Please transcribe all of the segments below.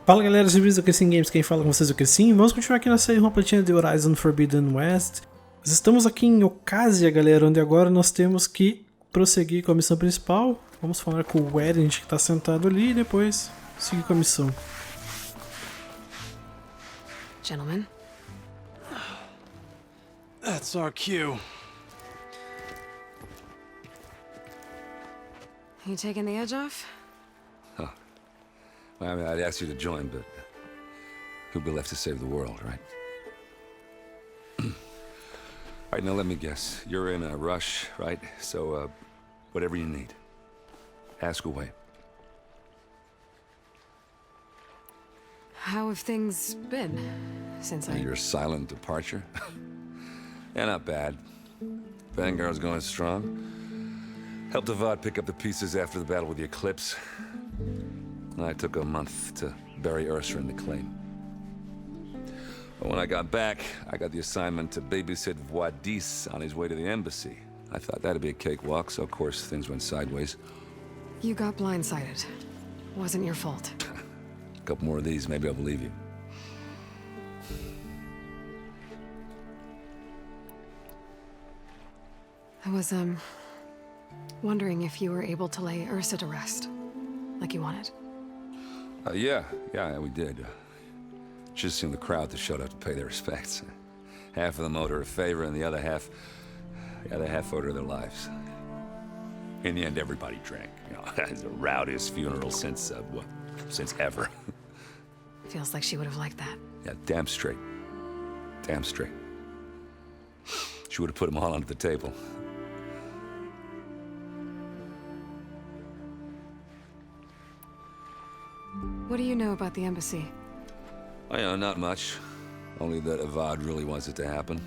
Fala galera, bem-vindos ao Crescim Games, quem fala com vocês é o Crescim. Vamos continuar aqui na série Rumo, Platina de Horizon Forbidden West. Nós estamos aqui em Ocásia, galera, onde agora nós temos que prosseguir com a missão principal. Vamos falar com o Eren, que está sentado ali, e depois seguir com a missão. Gentlemen. That's our cue. You taking the edge off? Well, I mean, I'd ask you to join, but who'll be left to save the world, right? All right, now let me guess. You're in a rush, right? So, whatever you need, ask away. How have things been since Your silent departure? Yeah, not bad. Vanguard's going strong. Helped Avad pick up the pieces after the battle with the Eclipse. I took a month to bury Ursa in the claim. But when I got back, I got the assignment to babysit Wadis on his way to the embassy. I thought that'd be a cakewalk, so of course things went sideways. You got blindsided. Wasn't your fault. A couple more of these, maybe I'll believe you. I was, wondering if you were able to lay Ursa to rest, like you wanted. Yeah, we did. Just seemed the crowd that showed up to pay their respects. Half of them owed her a favor, and the other half owed her their lives. In the end, everybody drank. You know, it's the rowdiest funeral since ever. Feels like she would have liked that. Yeah, damn straight. Damn straight. She would have put them all under the table. What do you know about the embassy? Oh, yeah, not much. Only that Avad really wants it to happen.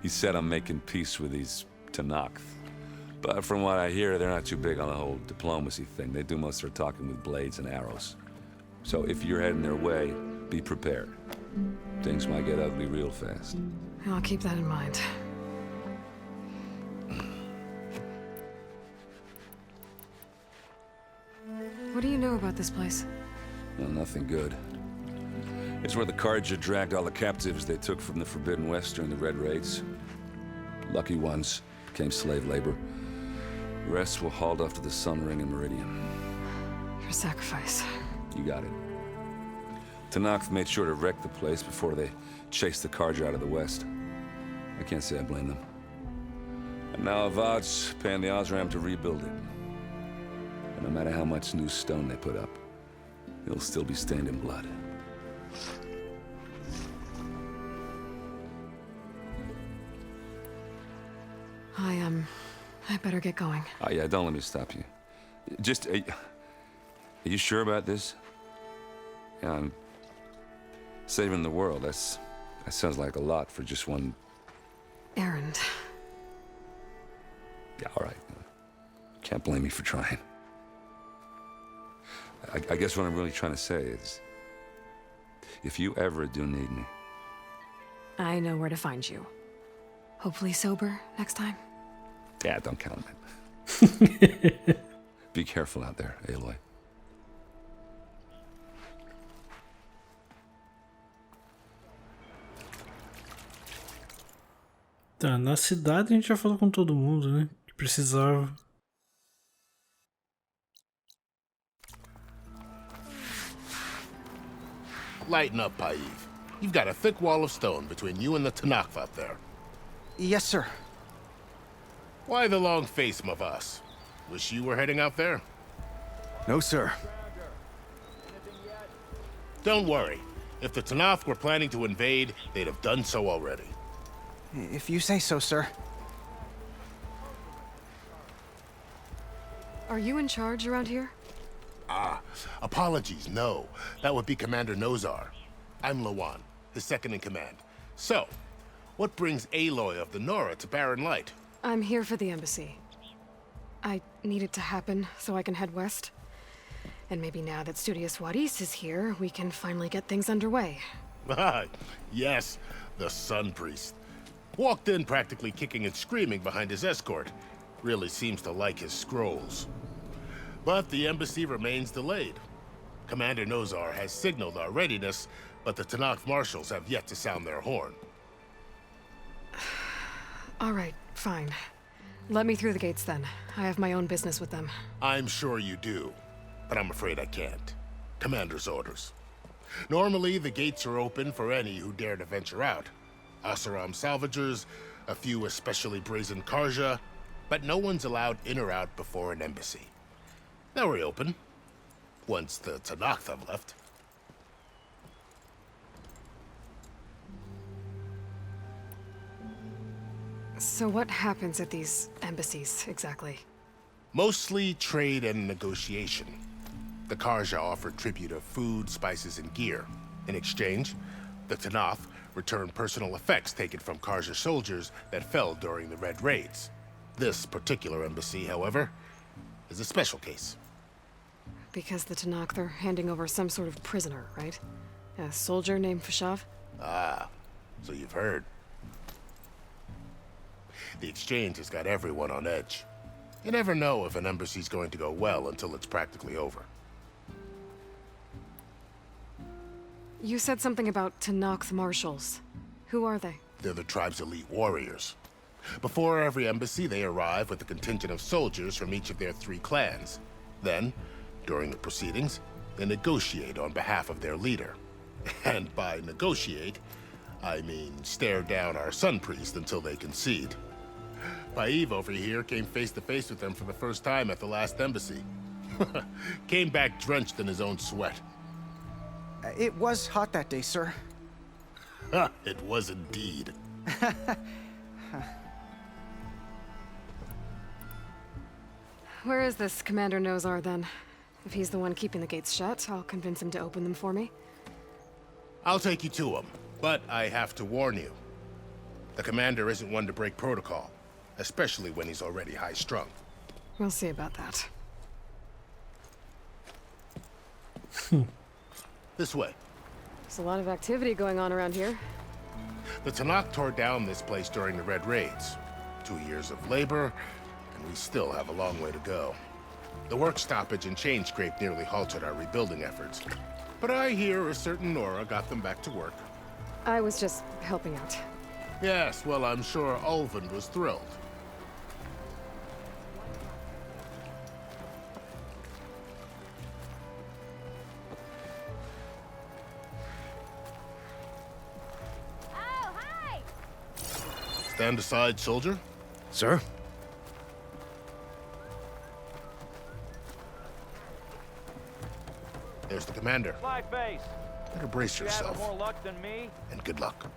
He said I'm making peace with these Tanakh. But from what I hear, they're not too big on the whole diplomacy thing. They do most of their talking with blades and arrows. So if you're heading their way, be prepared. Things might get ugly real fast. I'll keep that in mind. What do you know about this place? Well, nothing good. It's where the Carja dragged all the captives they took from the Forbidden West during the Red Raids. Lucky ones became slave labor. The rest were hauled off to the Sun Ring and Meridian. Your sacrifice. You got it. Tanakh made sure to wreck the place before they chased the Carja out of the West. I can't say I blame them. And now Avad's paying the Osram to rebuild it. And no matter how much new stone they put up, it'll still be stained in blood. I better get going. Oh, yeah, don't let me stop you. Just, are you sure about this? Yeah, I'm saving the world. That sounds like a lot for just one... Errand. Yeah, all right. Can't blame me for trying. I guess what I'm really trying to say is, if you ever do need me... I know where to find you. Hopefully sober next time. Yeah, don't count on it. Be careful out there, Aloy. Tá, na cidade a gente já falou com todo mundo, né? Que precisava. Lighten up, Paiv. You've got a thick wall of stone between you and the Tanakh out there. Yes, sir. Why the long face, Mavas? Wish you were heading out there? No, sir. Don't worry. If the Tanakh were planning to invade, they'd have done so already. If you say so, sir. Are you in charge around here? Apologies, no. That would be Commander Nozar. I'm Lawan, his second in command. So, what brings Aloy of the Nora to Barren Light? I'm here for the embassy. I need it to happen so I can head west. And maybe now that Studious Wadis is here, we can finally get things underway. Yes, the Sun Priest. Walked in practically kicking and screaming behind his escort. Really seems to like his scrolls. But the embassy remains delayed. Commander Nozar has signaled our readiness, but the Tanakh marshals have yet to sound their horn. All right, fine. Let me through the gates then. I have my own business with them. I'm sure you do, but I'm afraid I can't. Commander's orders. Normally, the gates are open for any who dare to venture out. Asaram salvagers, a few especially brazen Karja, but no one's allowed in or out before an embassy. They'll reopen, once the Tanakh have left. So what happens at these embassies, exactly? Mostly trade and negotiation. The Karja offer tribute of food, spices, and gear. In exchange, the Tanakh return personal effects taken from Karja soldiers that fell during the Red Raids. This particular embassy, however, is a special case. Because the Tanakh, they're handing over some sort of prisoner, right? A soldier named Fashav? Ah, so you've heard. The exchange has got everyone on edge. You never know if an embassy's going to go well until it's practically over. You said something about Tanakh marshals. Who are they? They're the tribe's elite warriors. Before every embassy, they arrive with a contingent of soldiers from each of their 3 clans. Then, during the proceedings, they negotiate on behalf of their leader. And by negotiate, I mean stare down our sun priest until they concede. Paeve over here came face to face with them for the first time at the last embassy. Came back drenched in his own sweat. It was hot that day, sir. It was indeed. Where is this Commander Nozar, then? If he's the one keeping the gates shut, I'll convince him to open them for me. I'll take you to him, but I have to warn you. The commander isn't one to break protocol, especially when he's already high-strung. We'll see about that. This way. There's a lot of activity going on around here. The Tanakh tore down this place during the Red Raids. 2 years of labor, and we still have a long way to go. The work stoppage and chain scrape nearly halted our rebuilding efforts. But I hear a certain Nora got them back to work. I was just helping out. Yes, well, I'm sure Ulvin was thrilled. Oh, hi! Stand aside, soldier. Sir? There's the commander. My face. Better brace You have yourself. more luck than me? And good luck.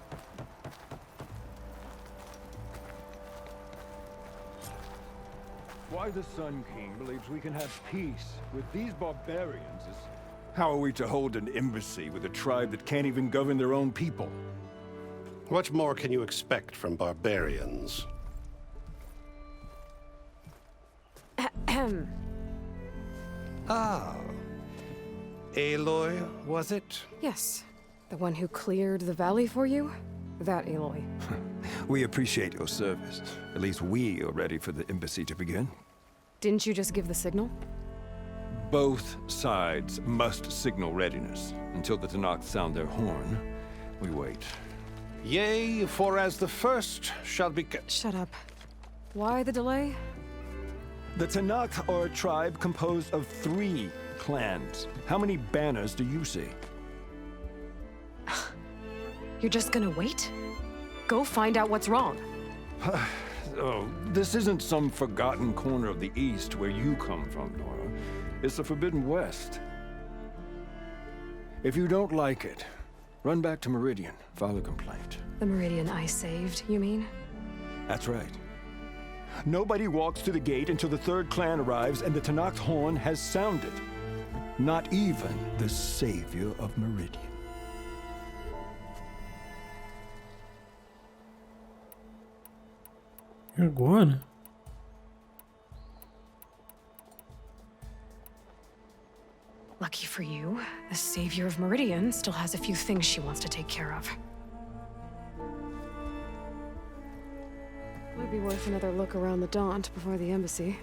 Why the Sun King believes we can have peace with these barbarians is... How are we to hold an embassy with a tribe that can't even govern their own people? What more can you expect from barbarians? Ahem. Ah. Aloy, was it? Yes. The one who cleared the valley for you? That Aloy. We appreciate your service. At least we are ready for the embassy to begin. Didn't you just give the signal? Both sides must signal readiness. Until the Tanakh sound their horn, we wait. Yea, for as the first shall be... Shut up. Why the delay? The Tanakh are a tribe composed of 3 clans. How many banners do you see? You're just gonna wait? Go find out what's wrong. Oh, this isn't some forgotten corner of the East where you come from, Nora. It's the Forbidden West. If you don't like it, run back to Meridian, file a complaint. The Meridian I saved, you mean? That's right. Nobody walks to the gate until the 3rd clan arrives and the Tanakh's horn has sounded. Not even the savior of Meridian. E agora? Lucky for you, the savior of Meridian still has a few things she wants to take care of. Might be worth another look around the Daunt before the embassy.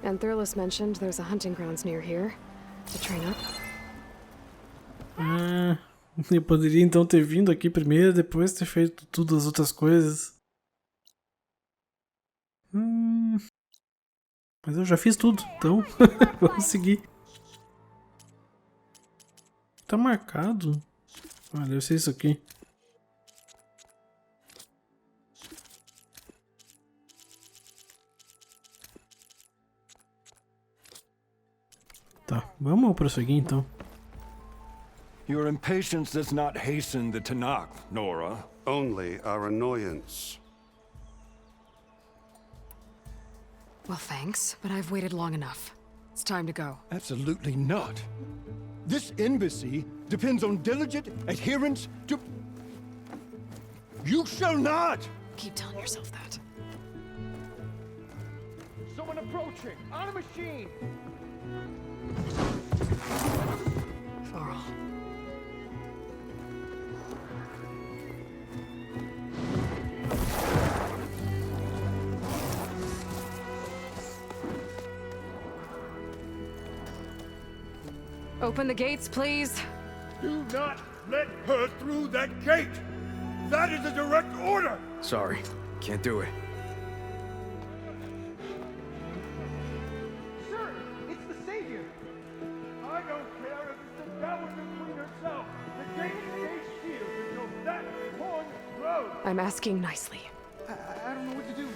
And Thurles mentioned there's a hunting grounds near here to train up. Ah, eu poderia então ter vindo aqui primeiro, depois ter feito tudo as outras coisas. Mas eu já fiz tudo, então vamos seguir. Tá marcado? Ah, deve ser isso aqui. Tá, vamos prosseguir então. Your impatience does not hasten the Tanakh, Nora. Only our annoyance. Well, thanks, but I've waited long enough. It's time to go. Absolutely not. This embassy depends on diligent adherence to... You shall not! Keep telling yourself that. Someone approaching! On a machine! Varl. Open the gates, please. Do not let her through that gate! That is a direct order! Sorry, can't do it. Sir, it's the Savior! I don't care if it's the Dowager Queen herself! The gate stays sealed until that horn grows! I'm asking nicely. I don't know what to do.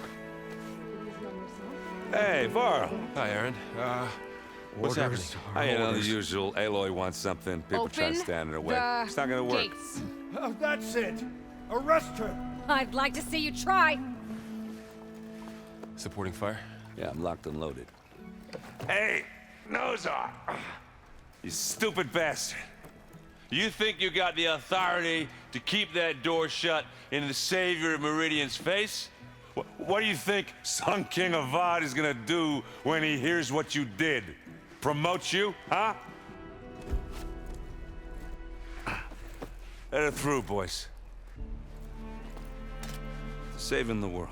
Hey, Varl. Hi, Aaron. What's happening? I know the usual. Aloy wants something. People try to stand in her way. It's not gonna work. Gates. That's it! Arrest her! I'd like to see you try. Supporting fire? Yeah, I'm locked and loaded. Hey, Nozar! You stupid bastard. You think you got the authority to keep that door shut in the savior of Meridian's face? What do you think Sun King Avad is gonna do when he hears what you did? Promote you, huh? Let her through, boys. Saving the world.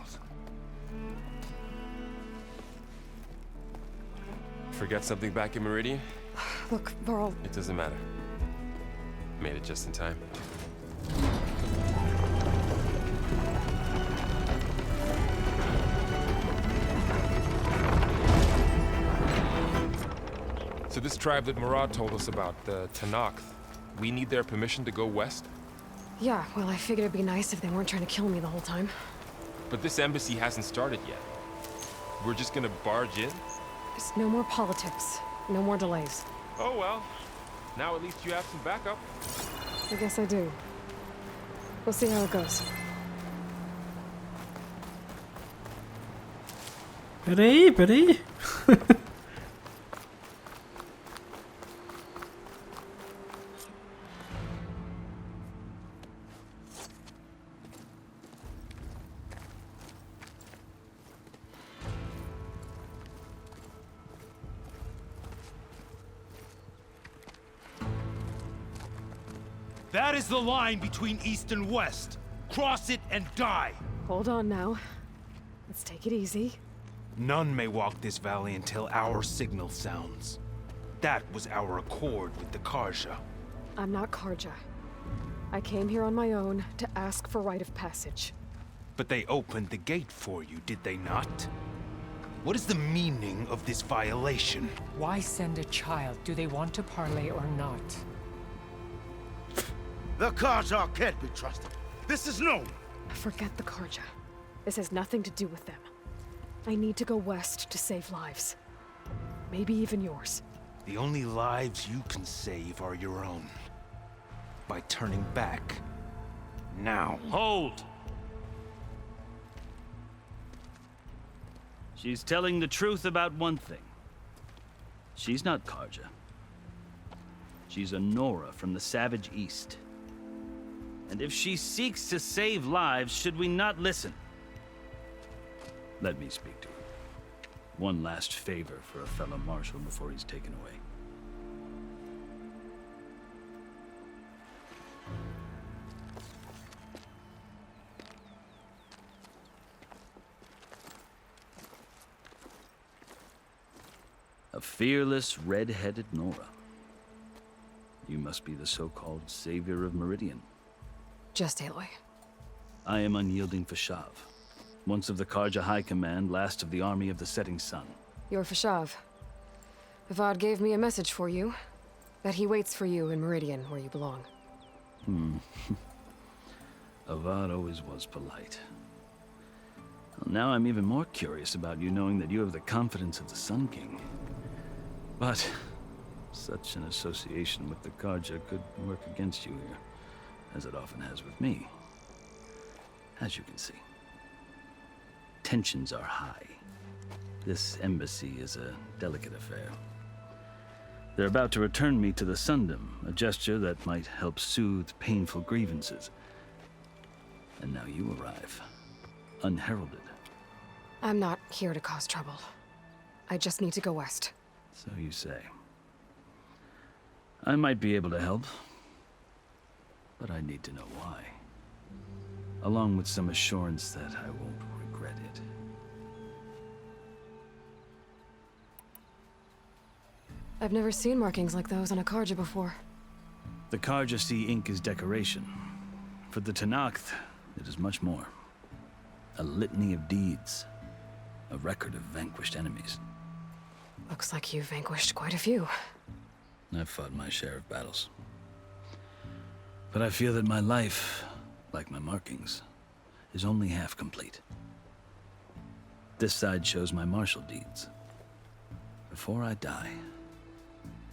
Forget something back in Meridian? Look, Varl, It doesn't matter. Made it just in time. So this tribe that Murad told us about, the Tanakh, we need their permission to go west? yeah, well, I figured it'd be nice if they weren't trying to kill me the whole time. But this embassy hasn't started yet. We're just gonna barge in? Just no more politics. No more delays. Oh well. Now at least you have some backup. I guess I do. We'll see how it goes. Peraí. That is the line between East and West. Cross it and die. Hold on now. Let's take it easy. None may walk this valley until our signal sounds. That was our accord with the Karja. I'm not Karja. I came here on my own to ask for rite of passage. But they opened the gate for you, did they not? What is the meaning of this violation? Why send a child? Do they want to parley or not? The Karja can't be trusted. This is known. Forget the Karja. This has nothing to do with them. I need to go west to save lives. Maybe even yours. The only lives you can save are your own. By turning back. Now. Hold! She's telling the truth about one thing. She's not Karja. She's a Nora from the Savage East. And if she seeks to save lives, should we not listen? Let me speak to her. One last favor for a fellow marshal before he's taken away. A fearless, red-headed Nora. You must be the so-called savior of Meridian. Just Aloy. I am unyielding Fashav, once of the Karja High Command, last of the army of the setting sun. You're Fashav. Avad gave me a message for you. That he waits for you in Meridian, where you belong. Avad always was polite. Well, now I'm even more curious about you knowing that you have the confidence of the Sun King. But such an association with the Karja could work against you here, as it often has with me. As you can see, tensions are high. This embassy is a delicate affair. They're about to return me to the Sundom, a gesture that might help soothe painful grievances. And now you arrive, unheralded. I'm not here to cause trouble. I just need to go west. So you say. I might be able to help, but I need to know why. Along with some assurance that I won't regret it. I've never seen markings like those on a Karja before. The Karja see ink as decoration. For the Tenakth, it is much more. A litany of deeds. A record of vanquished enemies. Looks like you've vanquished quite a few. I've fought my share of battles. But I feel that my life, like my markings, is only half complete. This side shows my martial deeds. Before I die,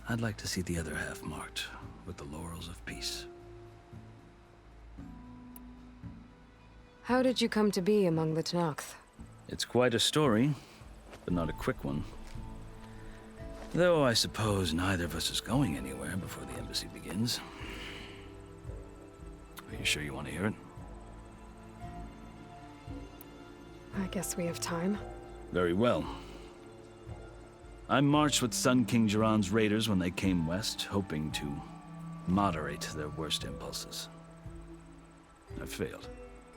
I'd like to see the other half marked with the laurels of peace. How did you come to be among the Tenakth? It's quite a story, but not a quick one. Though I suppose neither of us is going anywhere before the embassy begins. Are you sure you want to hear it? I guess we have time. Very well. I marched with Sun King Jiran's raiders when they came west, hoping to moderate their worst impulses. I failed,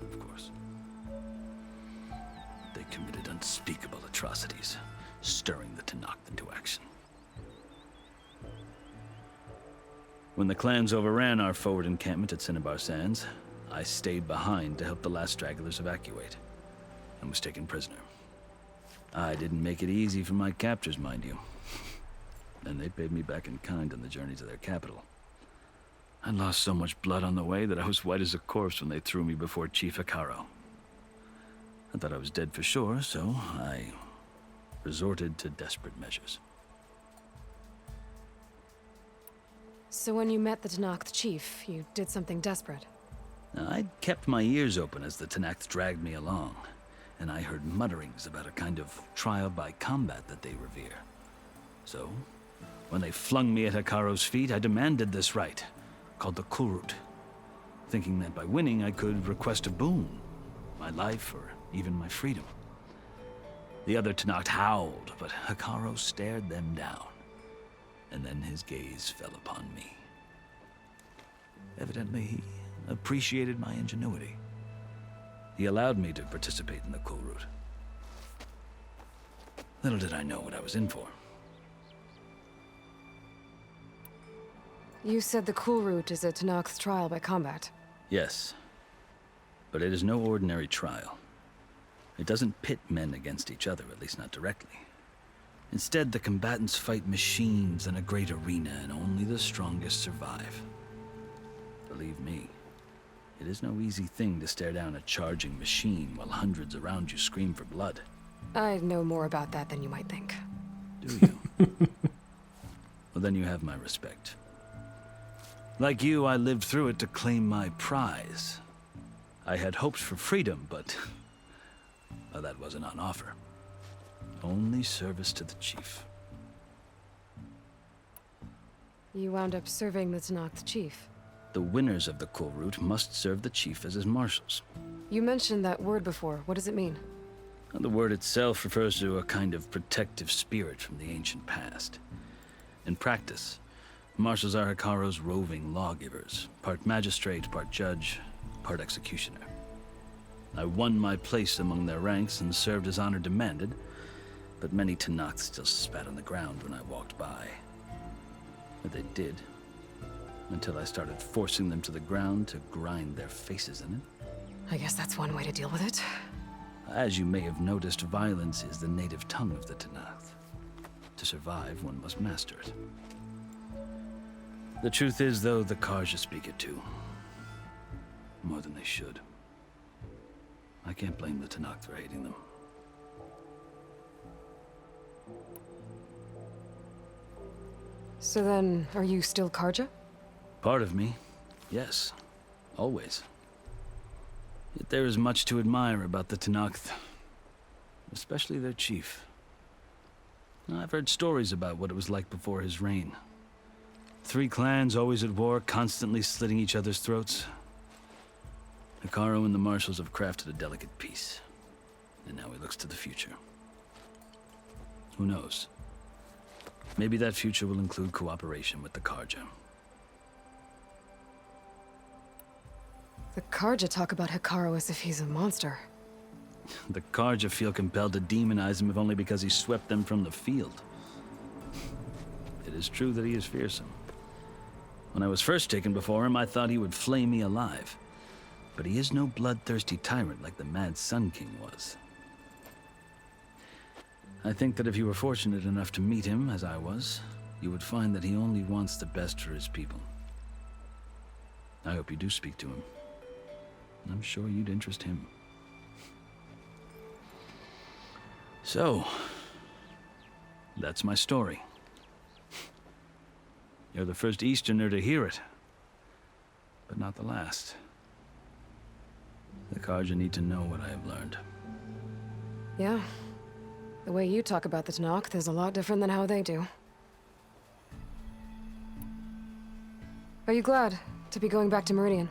of course. They committed unspeakable atrocities, stirring the Tenakth into action. When the clans overran our forward encampment at Cinnabar Sands, I stayed behind to help the last stragglers evacuate, and was taken prisoner. I didn't make it easy for my captors, mind you. And they paid me back in kind on the journey to their capital. I lost so much blood on the way that I was white as a corpse when they threw me before Chief Hekaro. I thought I was dead for sure, so I resorted to desperate measures. So when you met the Tenakth chief, you did something desperate? I'd kept my ears open as the Tenakth dragged me along, and I heard mutterings about a kind of trial by combat that they revere. So, when they flung me at Hekaro's feet, I demanded this right, called the Kulrut, thinking that by winning I could request a boon, my life or even my freedom. The other Tenakth howled, but Hekaro stared them down, and then his gaze fell upon me. Evidently, he appreciated my ingenuity. He allowed me to participate in the Kulrut. Little did I know what I was in for. You said the Kulrut is a Tenakth trial by combat. Yes, but it is no ordinary trial. It doesn't pit men against each other, at least not directly. Instead, the combatants fight machines in a great arena, and only the strongest survive. Believe me, it is no easy thing to stare down a charging machine while hundreds around you scream for blood. I know more about that than you might think. Do you? Well, then you have my respect. Like you, I lived through it to claim my prize. I had hoped for freedom, but well, that wasn't on offer. Only service to the chief. You wound up serving the Tenakth chief. The winners of the Kulrut must serve the chief as his marshals. You mentioned that word before. What does it mean? The word itself refers to a kind of protective spirit from the ancient past. In practice, marshals are Hekaro's roving lawgivers, part magistrate, part judge, part executioner. I won my place among their ranks and served as honor demanded, but many Tanakh still spat on the ground when I walked by. Or they did, until I started forcing them to the ground to grind their faces in it. I guess that's one way to deal with it. As you may have noticed, violence is the native tongue of the Tanakh. To survive, one must master it. The truth is, though, the Karja speak it too. More than they should. I can't blame the Tanakh for hating them. So then, are you still Karja? Part of me, yes. Always. Yet there is much to admire about the Tanakh, especially their chief. I've heard stories about what it was like before his reign. 3 clans always at war, constantly slitting each other's throats. Hekarro and the marshals have crafted a delicate peace, and now he looks to the future. Who knows? Maybe that future will include cooperation with the Karja. The Karja talk about Hekarro as if he's a monster. The Karja feel compelled to demonize him if only because he swept them from the field. It is true that he is fearsome. When I was first taken before him, I thought he would flay me alive. But he is no bloodthirsty tyrant like the Mad Sun King was. I think that if you were fortunate enough to meet him, as I was, you would find that he only wants the best for his people. I hope you do speak to him. I'm sure you'd interest him. So, that's my story. You're the first Easterner to hear it, but not the last. The Karja need to know what I have learned. Yeah. The way you talk about the Tanakh is a lot different than how they do. Are you glad to be going back to Meridian?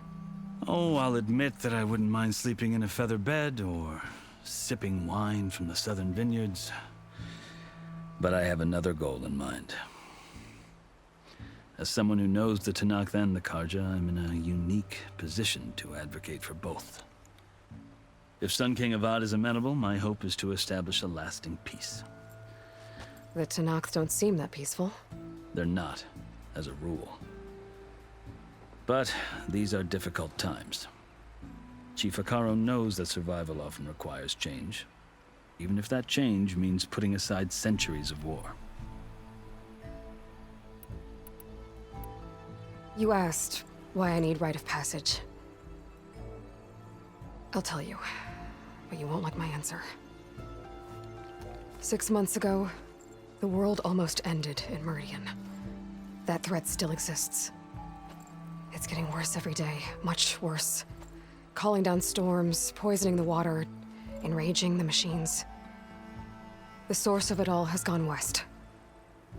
Oh, I'll admit that I wouldn't mind sleeping in a feather bed or sipping wine from the southern vineyards. But I have another goal in mind. As someone who knows the Tanakh and the Karja, I'm in a unique position to advocate for both. If Sun King Avad is amenable, my hope is to establish a lasting peace. The Tanakh don't seem that peaceful. They're not, as a rule. But these are difficult times. Chief Hekarro knows that survival often requires change, even if that change means putting aside centuries of war. You asked why I need rite of passage. I'll tell you, but you won't like my answer. 6 months ago, the world almost ended in Meridian. That threat still exists. It's getting worse every day, much worse. Calling down storms, poisoning the water, enraging the machines. The source of it all has gone west,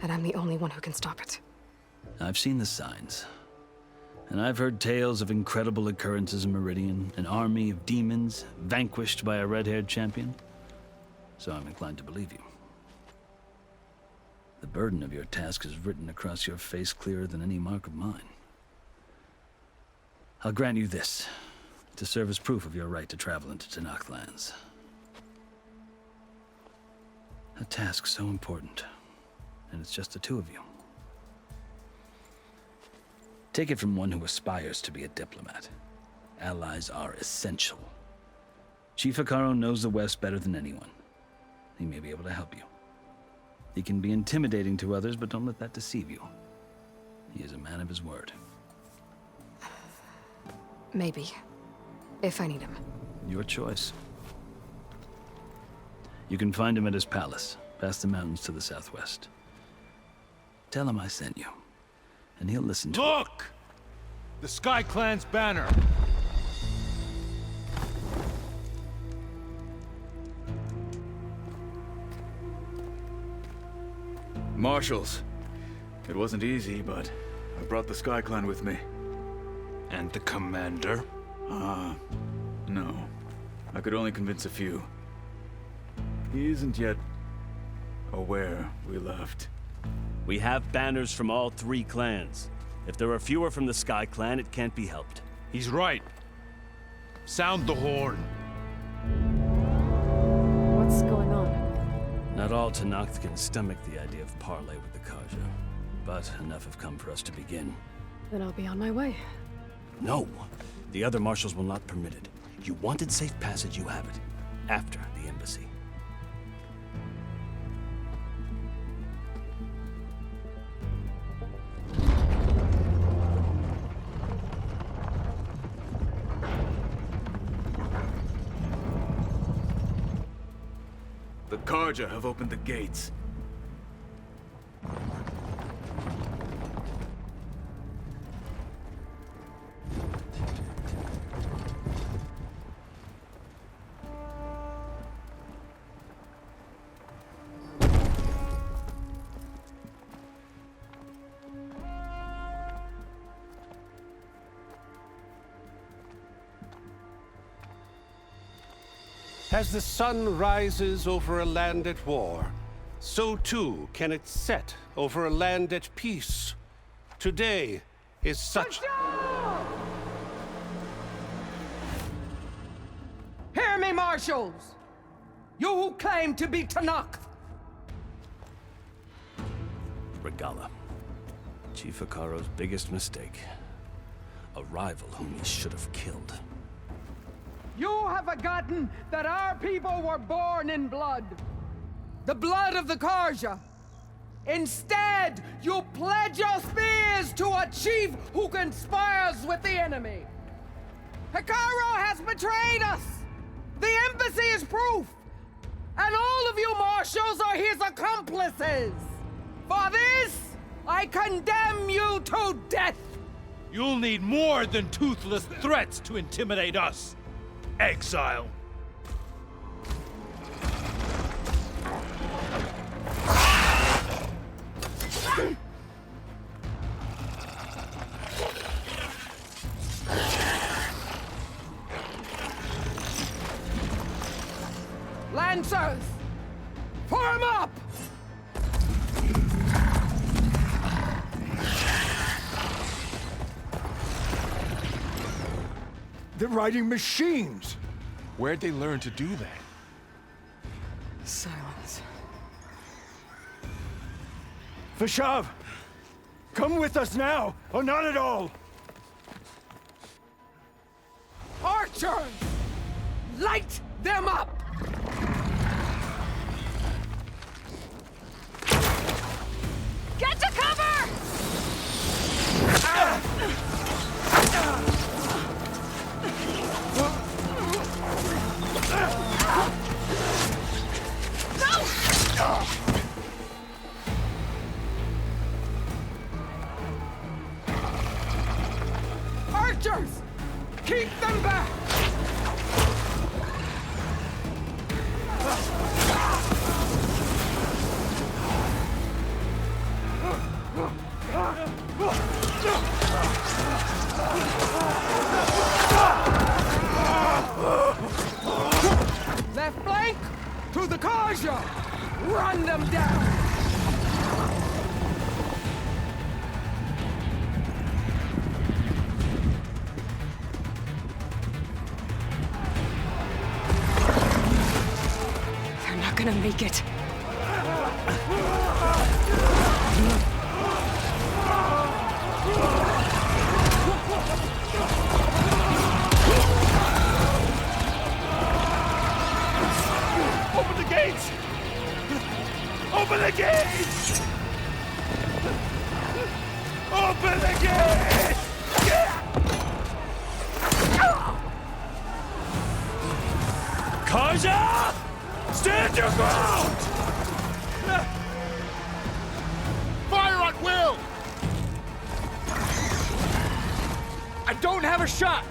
and I'm the only one who can stop it. I've seen the signs. And I've heard tales of incredible occurrences in Meridian, an army of demons vanquished by a red-haired champion. So I'm inclined to believe you. The burden of your task is written across your face clearer than any mark of mine. I'll grant you this, to serve as proof of your right to travel into Tanakh lands. A task so important, and it's just the 2 of you. Take it from one who aspires to be a diplomat. Allies are essential. Chief Hekarro knows the West better than anyone. He may be able to help you. He can be intimidating to others, but don't let that deceive you. He is a man of his word. Maybe. If I need him. Your choice. You can find him at his palace, past the mountains to the southwest. Tell him I sent you, and he'll listen to it. Look! The Sky Clan's banner! Marshals. It wasn't easy, but I brought the Sky Clan with me. And the commander? No. I could only convince a few. He isn't yet aware we left. We have banners from all 3 clans. If there are fewer from the Sky Clan, it can't be helped. He's right. Sound the horn. What's going on? Not all Tanakh can stomach the idea of parley with the Karja, but enough have come for us to begin. Then I'll be on my way. No! The other marshals will not permit it. You wanted safe passage, you have it. After the embassy. The Karja have opened the gates. As the sun rises over a land at war, so too can it set over a land at peace. Today is such... Hear me, marshals! You who claim to be Tanakh! Regala. Chief Hikaro's biggest mistake. A rival whom he should have killed. You have forgotten that our people were born in blood. The blood of the Karja. Instead, you pledge your spears to a chief who conspires with the enemy. Hikaro has betrayed us. The embassy is proof. And all of you marshals are his accomplices. For this, I condemn you to death. You'll need more than toothless threats to intimidate us. Exile. Lancers, form up! They're riding machines! Where'd they learn to do that? Silence. Vashav! Come with us now, or not at all! Archers! Light them up! Get to cover! Archers! Keep them back! Left flank to the Karja! Run them down! They're not gonna make it. Open the gates! Open the gates! Open the gates! Karja! Stand your ground! Fire at will! I don't have a shot!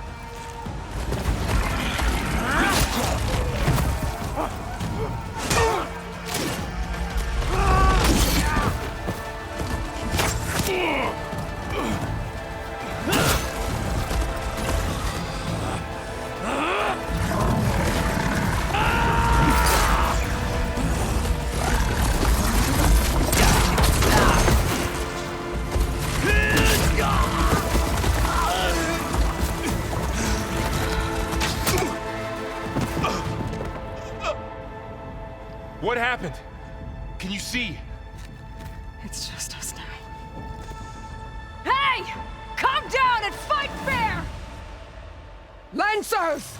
It's just us now. Hey! Come down and fight fair! Lancers!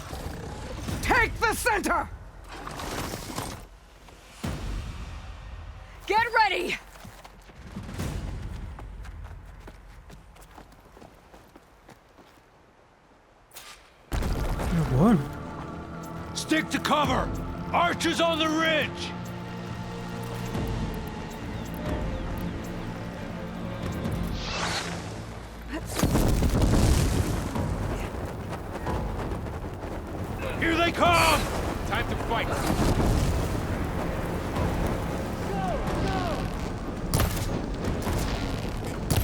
Take the center! Get ready! What? Stick to cover! Archers on the ridge! Here they come! Time to fight.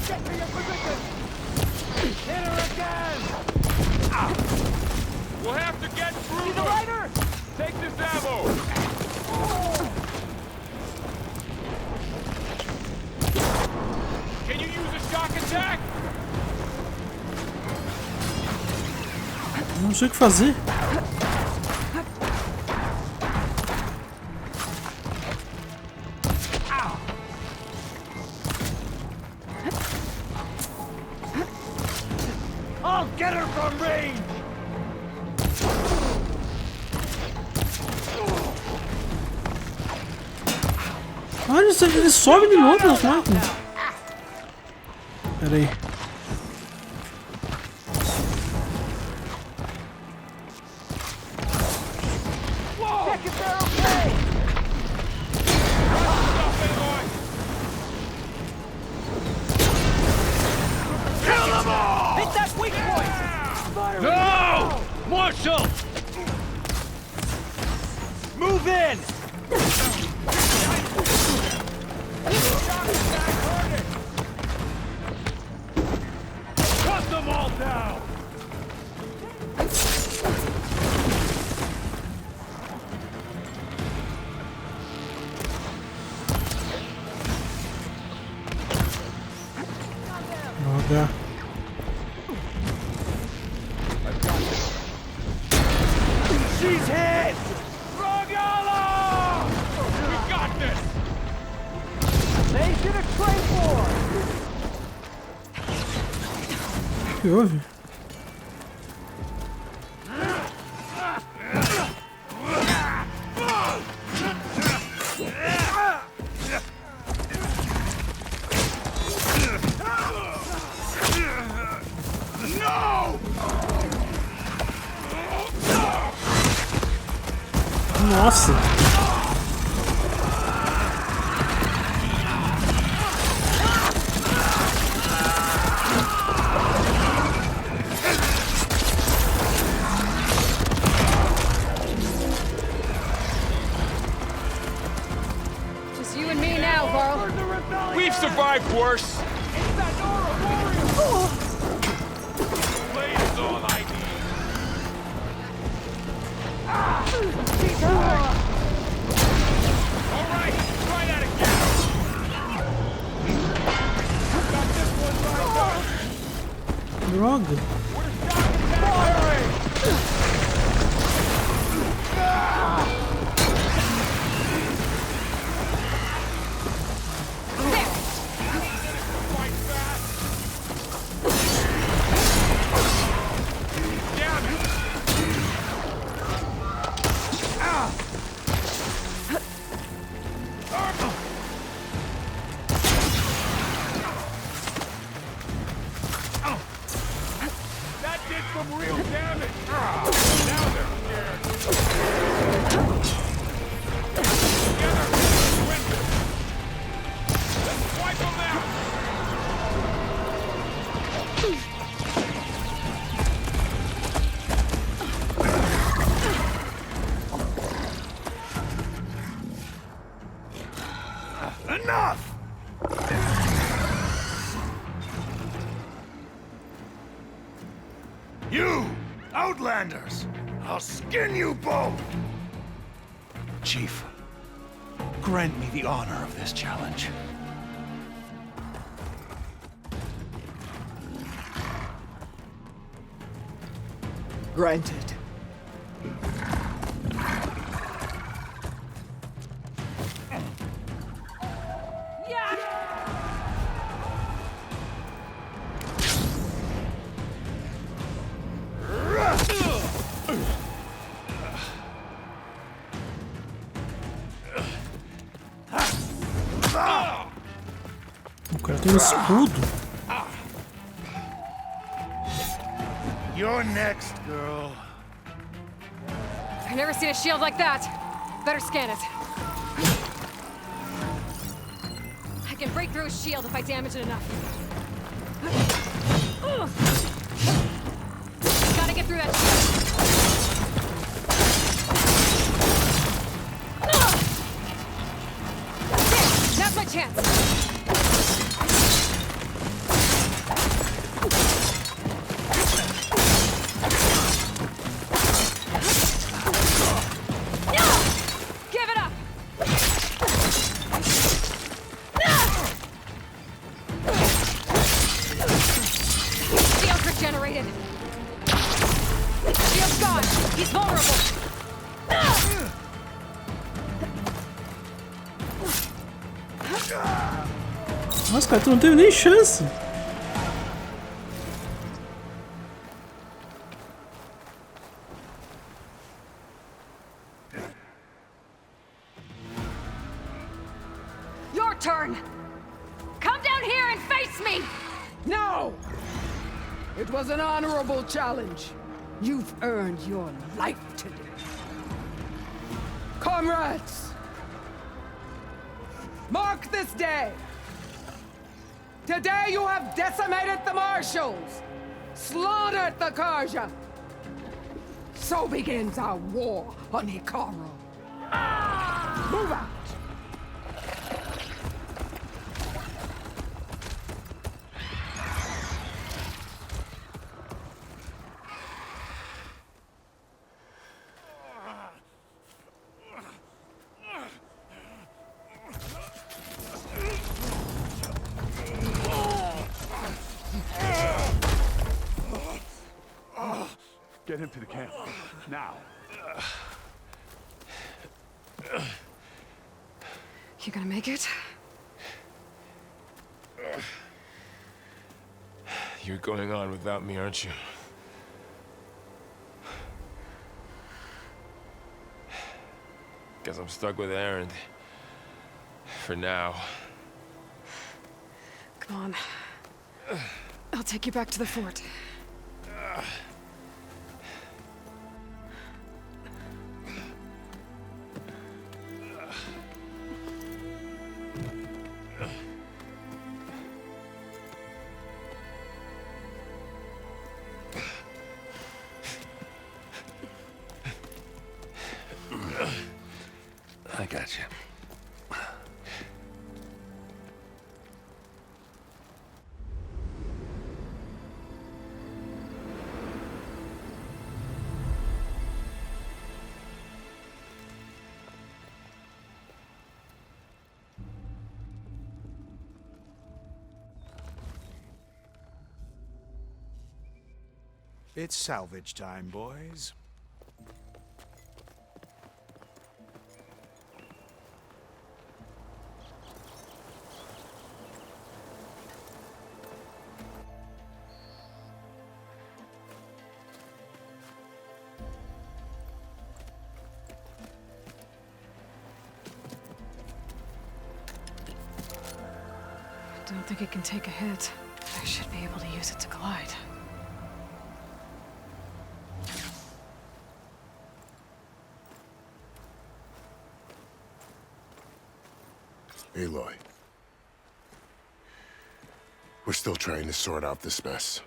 Get to your position! Hit her again! We'll have to get through. See the rider? Take this ammo. Can you use a shock attack? Não sei o que fazer. I'll get her from range! Olha, ele sobe de novo nas máquinas. Pera aí. Check if they're okay! Kill them all! Hit that weak point! Fire No! Marshal! Move in! Cut them all down! Droga. She's hit! Rogala! We got this! They should have trained for! O que houve? Nossa! Just you and me now, Varl. We've survived worse. Blade is all I need. All right, try that again. Got this one lined up. Droga! Firing! Fight fast. Damn it! That did some real damage. Now they're scared. Together, win this. Let's wipe them out. Enough! You, Outlanders! I'll skin you both! Chief, grant me the honor of this challenge. Granted. cara tem um escudo. You're next, girl. I've never seen a shield like that. Better scan it. I can break through a shield if I damage it enough. Gotta get through that shield. That's my chance. Nossa, cara, tu não teve nem chance. Your turn. Come down here and face me. No! It was an honorable challenge. You've earned your life today. Comrades! Mark this day! Today you have decimated the Marshals! Slaughtered the Karja! So begins our war on Hikaru. Move out! Get him to the camp. Now. You gonna make it? You're going on without me, aren't you? Guess I'm stuck with Aaron. For now. Come on. I'll take you back to the fort. I got you. It's salvage time, boys. I don't think it can take a hit. I should be able to use it to glide. Aloy. We're still trying to sort out this mess.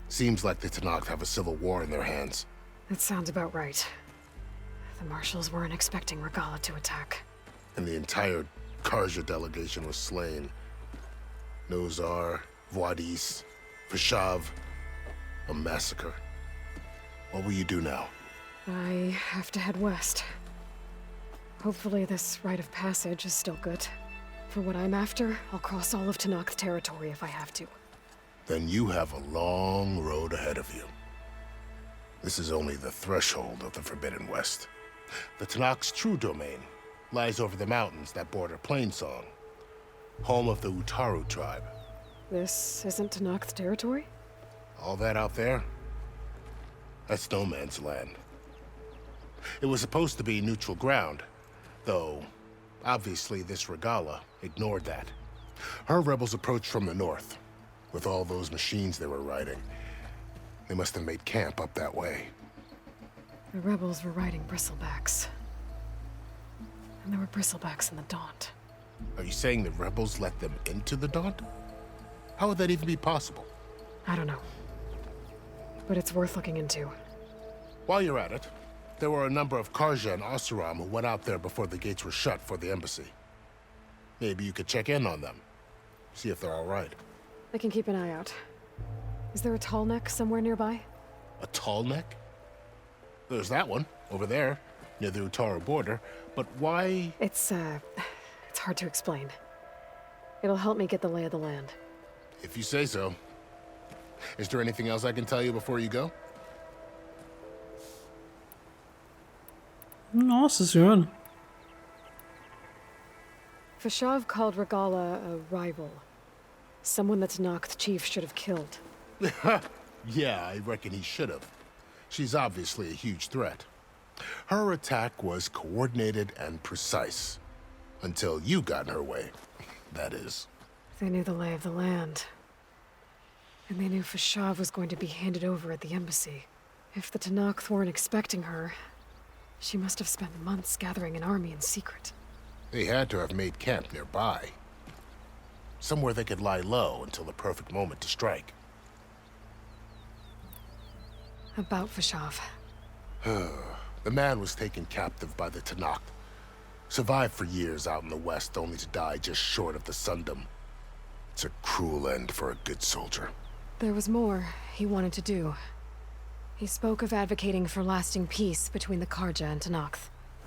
Seems like the Tenakth have a civil war in their hands. That sounds about right. The Marshals weren't expecting Regala to attack. And the entire Karja delegation was slain. Nozar, Voidis, Vashav, a massacre. What will you do now? I have to head west. Hopefully this rite of passage is still good. For what I'm after, I'll cross all of Tenakth territory if I have to. Then you have a long road ahead of you. This is only the threshold of the Forbidden West. The Tenakth's true domain lies over the mountains that border Plainsong, home of the Utaru tribe. This isn't Tenakth territory? All that out there? That's no man's land. It was supposed to be neutral ground, though obviously this Regala ignored that. Her rebels approached from the north, with all those machines they were riding. They must have made camp up that way. The rebels were riding bristlebacks. And there were bristlebacks in the Daunt. Are you saying the rebels let them into the Daunt? How would that even be possible? I don't know. But it's worth looking into. While you're at it, there were a number of Karja and Oseram who went out there before the gates were shut for the embassy. Maybe you could check in on them. See if they're all right. I can keep an eye out. Is there a tall neck somewhere nearby? A tall neck? There's that one, over there, near the Utaru border. But why? It's hard to explain. It'll help me get the lay of the land. If you say so. Is there anything else I can tell you before you go? Nossa senhora. Fashav called Regala a rival. Someone that Tanakh the chief should have killed. Yeah, I reckon he should have. She's obviously a huge threat. Her attack was coordinated and precise. Until you got in her way, that is. They knew the lay of the land. And they knew Fashav was going to be handed over at the embassy. If the Tanakh weren't expecting her, she must have spent months gathering an army in secret. They had to have made camp nearby. Somewhere they could lie low until the perfect moment to strike. About Fashav. The man was taken captive by the Tanakh. Survived for years out in the west, only to die just short of the Sundom. It's a cruel end for a good soldier. There was more he wanted to do. He spoke of advocating for lasting peace between the Karja and Tanakh.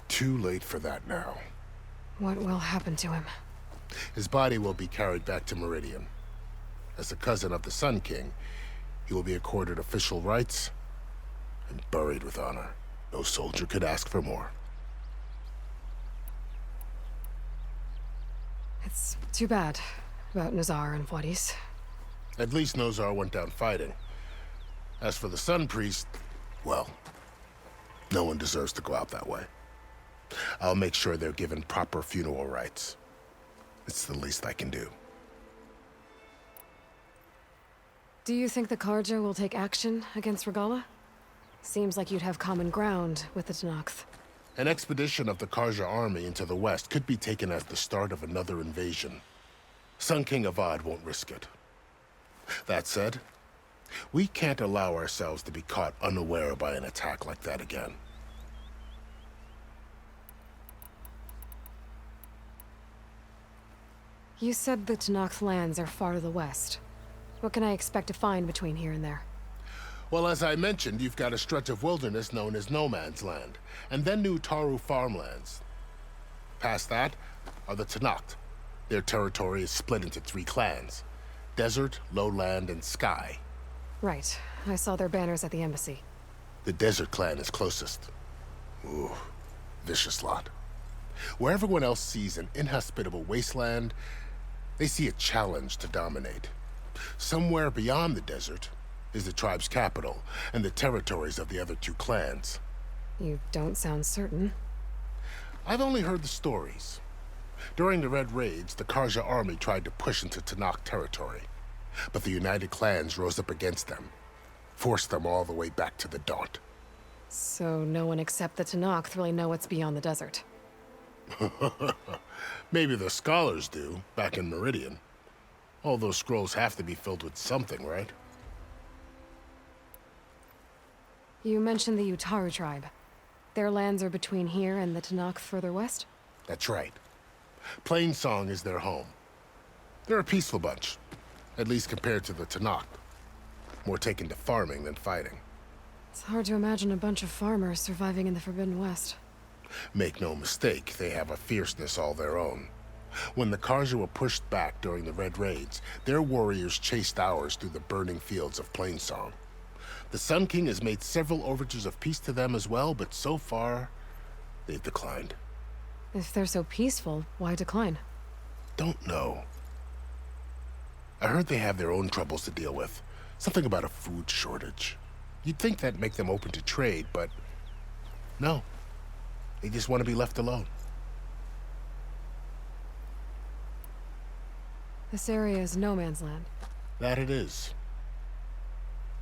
Too late for that now. What will happen to him? His body will be carried back to Meridian. As a cousin of the Sun King, he will be accorded official rights and buried with honor. No soldier could ask for more. It's too bad about Nazar and Wadis. At least Nozar went down fighting. As for the Sun Priest, well, no one deserves to go out that way. I'll make sure they're given proper funeral rites. It's the least I can do. Do you think the Karja will take action against Regala? Seems like you'd have common ground with the Tanakh. An expedition of the Karja army into the west could be taken as the start of another invasion. Sun King Avad won't risk it. That said, we can't allow ourselves to be caught unaware by an attack like that again. You said the Tanakh lands are far to the west. What can I expect to find between here and there? Well, as I mentioned, you've got a stretch of wilderness known as No Man's Land, and then New Taru farmlands. Past that are the Tanakh. Their territory is split into 3 clans: Desert, Lowland, and Sky. Right. I saw their banners at the embassy. The Desert clan is closest. Ooh, vicious lot. Where everyone else sees an inhospitable wasteland, they see a challenge to dominate. Somewhere beyond the desert is the tribe's capital and the territories of the other 2 clans. You don't sound certain. I've only heard the stories. During the Red Raids, the Karja army tried to push into Tanakh territory, but the United Clans rose up against them, forced them all the way back to the Daunt. So no one except the Tanakh really know what's beyond the desert. Maybe the scholars do, back in Meridian. All those scrolls have to be filled with something, right? You mentioned the Utaru tribe. Their lands are between here and the Tanakh further west? That's right. Plainsong is their home. They're a peaceful bunch, at least compared to the Tanakh. More taken to farming than fighting. It's hard to imagine a bunch of farmers surviving in the Forbidden West. Make no mistake, they have a fierceness all their own. When the Karja were pushed back during the Red Raids, their warriors chased ours through the burning fields of Plainsong. The Sun King has made several overtures of peace to them as well, but so far, they've declined. If they're so peaceful, why decline? Don't know. I heard they have their own troubles to deal with. Something about a food shortage. You'd think that'd make them open to trade, but no. They just want to be left alone. This area is no man's land. That it is.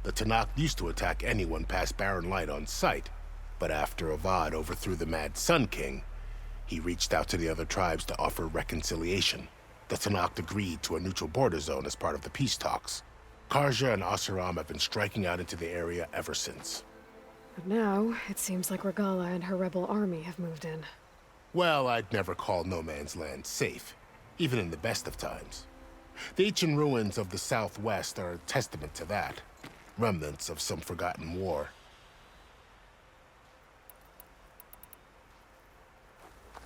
The Tanakh used to attack anyone past Barren Light on sight, but after Avad overthrew the Mad Sun King, he reached out to the other tribes to offer reconciliation. The Tanakh agreed to a neutral border zone as part of the peace talks. Karja and Asuram have been striking out into the area ever since. But now, it seems like Regala and her rebel army have moved in. Well, I'd never call no man's land safe, even in the best of times. The ancient ruins of the Southwest are a testament to that. Remnants of some forgotten war.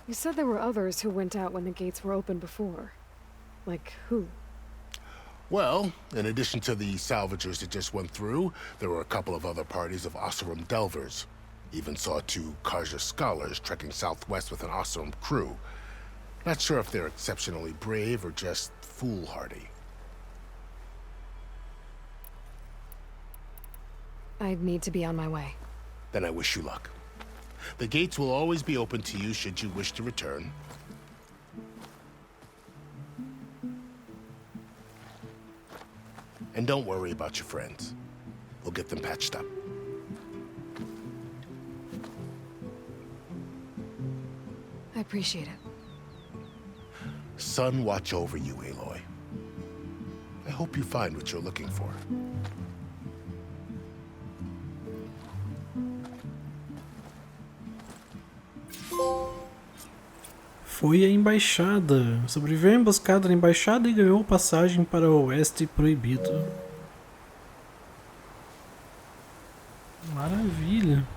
You said there were others who went out when the gates were open before. Like who? Well, in addition to the salvagers that just went through, there were a couple of other parties of Asuram delvers. Even saw 2 Karja scholars trekking southwest with an Asuram crew. Not sure if they're exceptionally brave or just foolhardy. I need to be on my way. Then I wish you luck. The gates will always be open to you should you wish to return. And don't worry about your friends. We'll get them patched up. I appreciate it. Sun watch over you, Aloy. I hope you find what you're looking for. Foi a Embaixada. Sobreviveu a emboscada na Embaixada e ganhou passagem para o Oeste Proibido. Maravilha.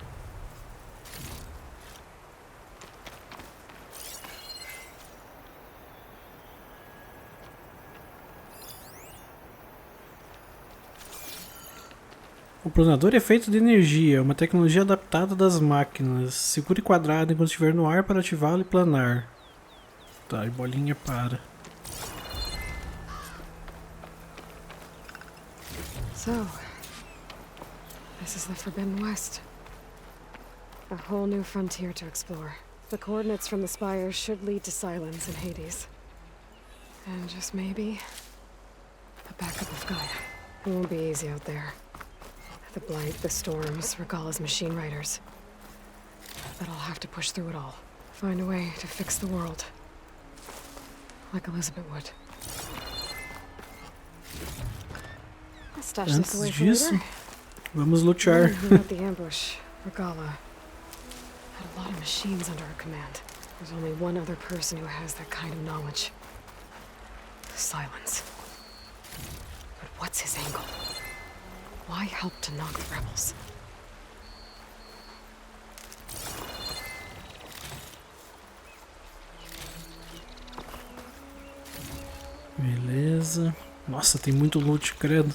O planador é feito de energia, uma tecnologia adaptada das máquinas. Segure quadrado enquanto estiver no ar para ativá-lo e planar. Tá, e bolinha para. So, this is the Forbidden West. A whole new frontier to explore. The coordinates from the spires should lead to Silence and Hades. And just maybe, a backup of Gaia. It won't be easy out there. The Blight, the Storms, Regala's machine riders. But I'll have to push through it all. Find a way to fix the world. Like Elizabeth would. I'll stash this away for later. Vamos lutar. Without the ambush, Regala had a lot of machines under her command. There's only one other person who has that kind of knowledge. Silence. But what's his angle? Why help to knock the rebels? Beleza. Nossa, tem muito loot, credo.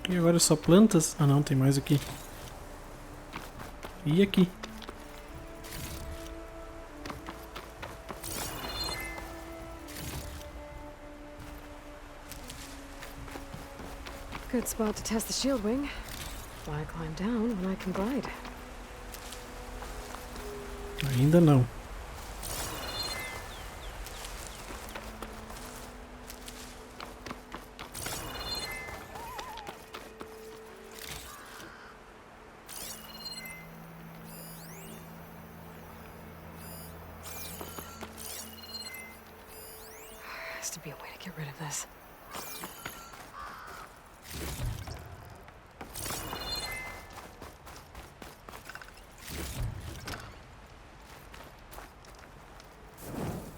E agora só plantas? Ah não, tem mais aqui. E aqui? Good spot to test the shield wing. Why climb down when I can glide? Ainda não. Has to be a way to get rid of this.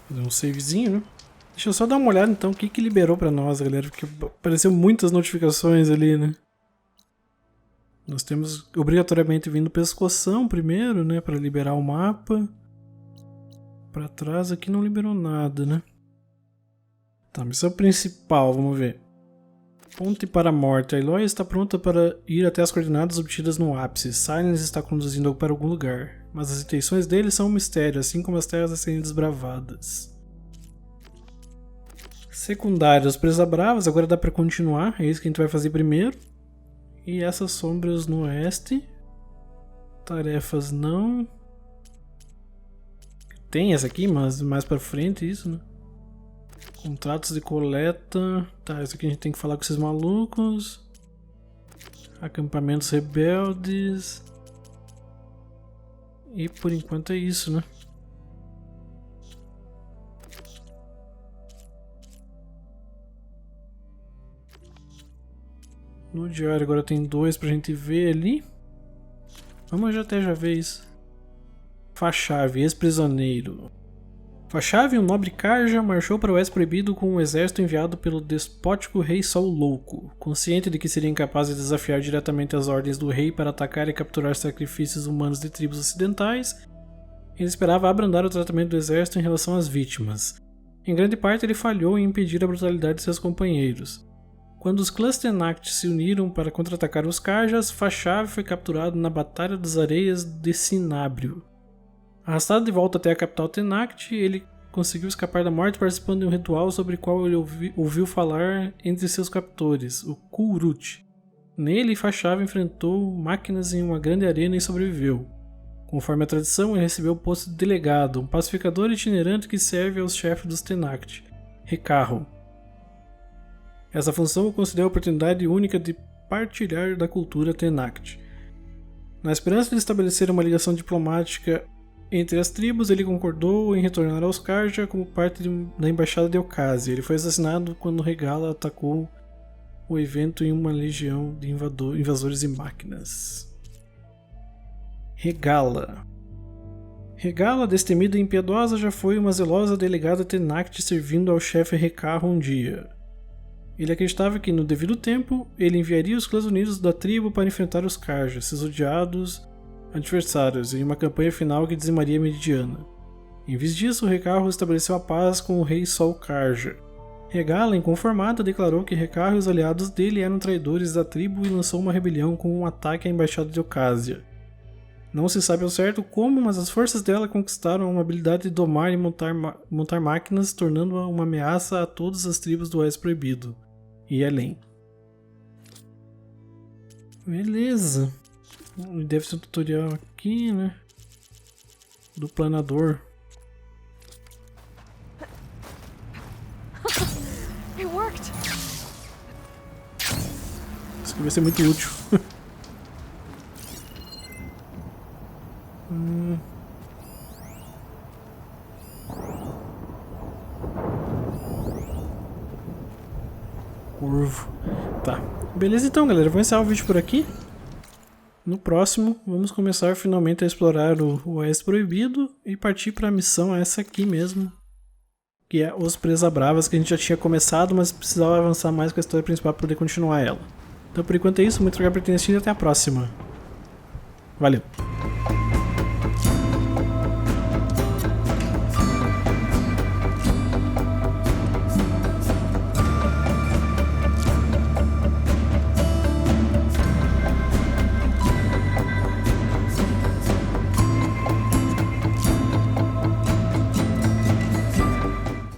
Fazer um savezinho, né? Deixa eu só dar uma olhada então o que liberou pra nós, galera, porque apareceu muitas notificações ali, né? Nós temos obrigatoriamente vindo pescoção primeiro, né, pra liberar o mapa. Pra trás aqui não liberou nada, né? Tá, missão principal, vamos ver. Ponte para a morte. A Aloy está pronta para ir até as coordenadas obtidas no ápice. Silence está conduzindo para algum lugar, mas as intenções dele são um mistério, assim como as terras a serem desbravadas. Secundários, Presa Bravas, agora dá para continuar, é isso que a gente vai fazer primeiro. E essas sombras no oeste. Tarefas não. Tem essa aqui, mas mais pra frente isso, né? Contratos de coleta. Tá, isso aqui a gente tem que falar com esses malucos. Acampamentos rebeldes. E por enquanto é isso, né? No diário agora tem 2 pra gente ver ali. Vamos até já ver isso. Fachave, ex-prisioneiro. Fachave, um nobre Karja, marchou para o Oeste Proibido com um exército enviado pelo despótico rei Sol Louco. Consciente de que seria incapaz de desafiar diretamente as ordens do rei para atacar e capturar sacrifícios humanos de tribos ocidentais, ele esperava abrandar o tratamento do exército em relação às vítimas. Em grande parte ele falhou em impedir a brutalidade de seus companheiros. Quando os clãs Tenakth se uniram para contra-atacar os Karjas, Fachave foi capturado na Batalha das Areias de Sinábrio. Arrastado de volta até a capital Tenakth, ele conseguiu escapar da morte participando de um ritual sobre o qual ele ouviu falar entre seus captores, o Kulrut. Nele, Fachave enfrentou máquinas em uma grande arena e sobreviveu. Conforme a tradição, ele recebeu o posto de delegado, um pacificador itinerante que serve aos chefes dos Tenakth, Recarro. Essa função o concedeu a oportunidade única de partilhar da cultura Tenakth. Na esperança de estabelecer uma ligação diplomática entre as tribos, ele concordou em retornar aos Karja como parte da Embaixada de Ocásia. Ele foi assassinado quando Regala atacou o evento em uma legião de invasores e máquinas. Regala. Regala, destemida e impiedosa, já foi uma zelosa delegada Tenakth servindo ao chefe Recarro um dia. Ele acreditava que, no devido tempo, ele enviaria os clãs unidos da tribo para enfrentar os Karja, seus odiados adversários, em uma campanha final que dizimaria a Meridiana. Em vez disso, Recarro estabeleceu a paz com o rei Sol Karja. Regala, inconformada, declarou que Recarro e os aliados dele eram traidores da tribo e lançou uma rebelião com um ataque à Embaixada de Ocásia. Não se sabe ao certo como, mas as forças dela conquistaram uma habilidade de domar e montar máquinas, tornando-a uma ameaça a todas as tribos do Oeste Proibido e além. Beleza. Deve ser um tutorial aqui, né? Do planador. It worked. Isso aqui vai ser muito útil. Curvo. Tá. Beleza então, galera. Vou encerrar o vídeo por aqui. No próximo, vamos começar finalmente a explorar o Oeste Proibido e partir para a missão essa aqui mesmo, que é os Presa Bravas, que a gente já tinha começado, mas precisava avançar mais com a história principal para poder continuar ela. Então por enquanto é isso, muito obrigado por ter assistido e até a próxima. Valeu!